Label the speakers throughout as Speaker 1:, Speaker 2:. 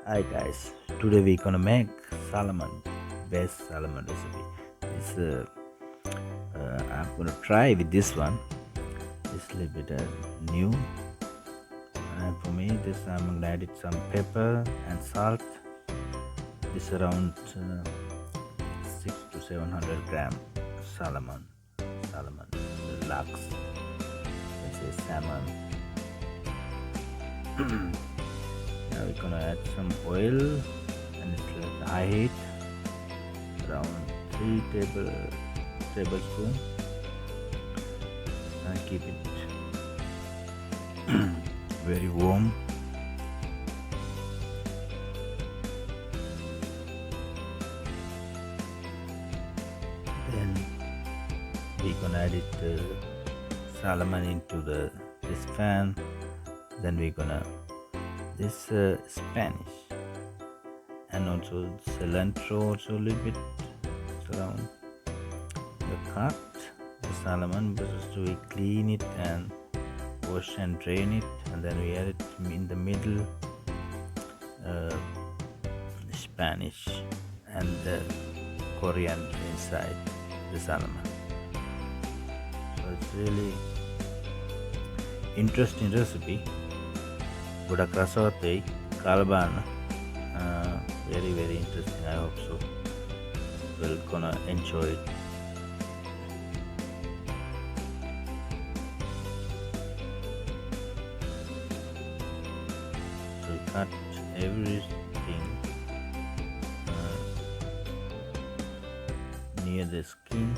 Speaker 1: Hi guys, today we're gonna make salmon, best salmon recipe. This I'm gonna try with this one. It's a little bit new, and for me, this I'm gonna add it some pepper and salt. This around 6 to 700 gram salmon, salmon, lux, let's say salmon. Now we're gonna add some oil, and it's like high heat, around 3 tablespoon, and keep it very warm. Then we're gonna add it salmon into this pan. Then we're gonna this Spanish and also cilantro also a little bit. It's around the cut the salmon, because we clean it and wash and drain it, and then we add it in the middle uh, Spanish and the coriander inside the salmon. So it's really interesting recipe. ගොඩක් රසවත් වෙයි කාලා බලන්න. Very interesting. I hope so. We're gonna enjoy it. So we cut everything near the skin,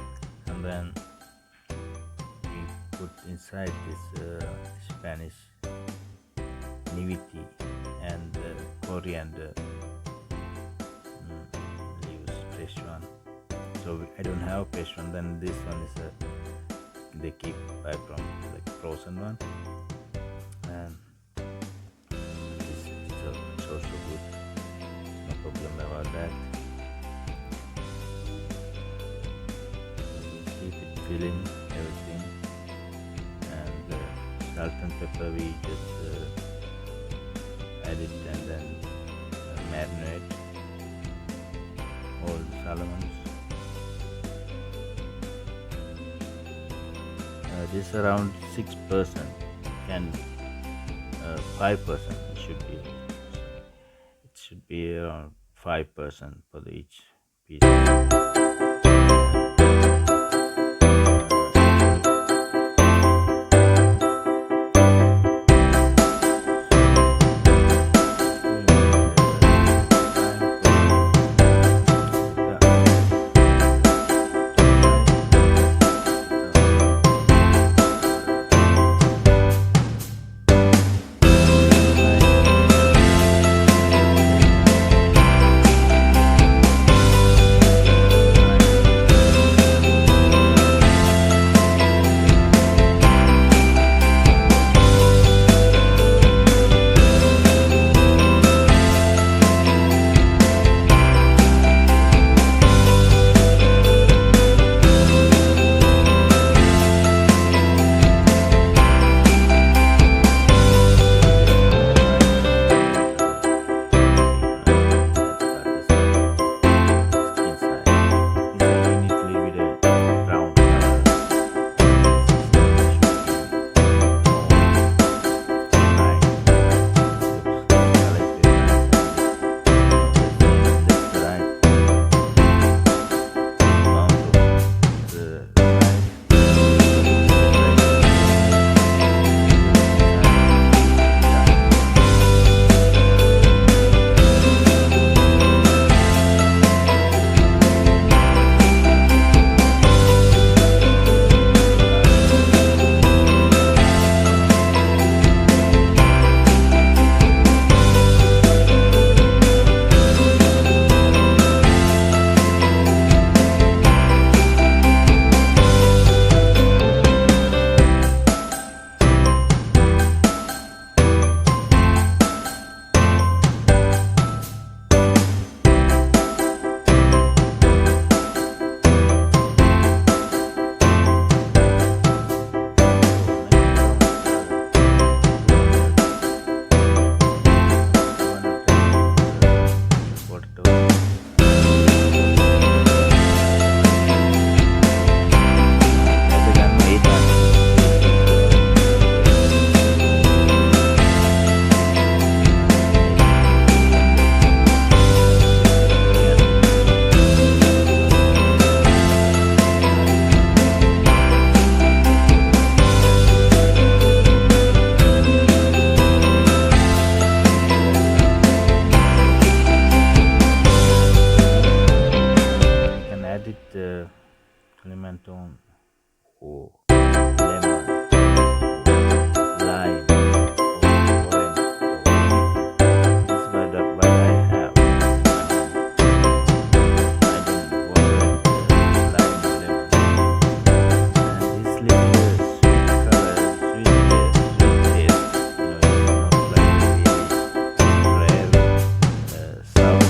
Speaker 1: and then we put inside this Spanish niviti and coriander leaves, fresh one. So I don't have fresh one. Then this one is they keep buy from like frozen one, and it's also good. No problem about that. Keep it filling everything, and salt and pepper we just add it, and then marinate all the salmons. This around 6%, and 5% it should be around 5% for each piece. lemon or lemon, lime, or orange, or anything. This is what I have. I don't want lime, lemon, and this little sweet color, sweet taste. It's not like very sour.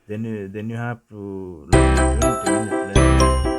Speaker 1: then you have to like 20 minutes left.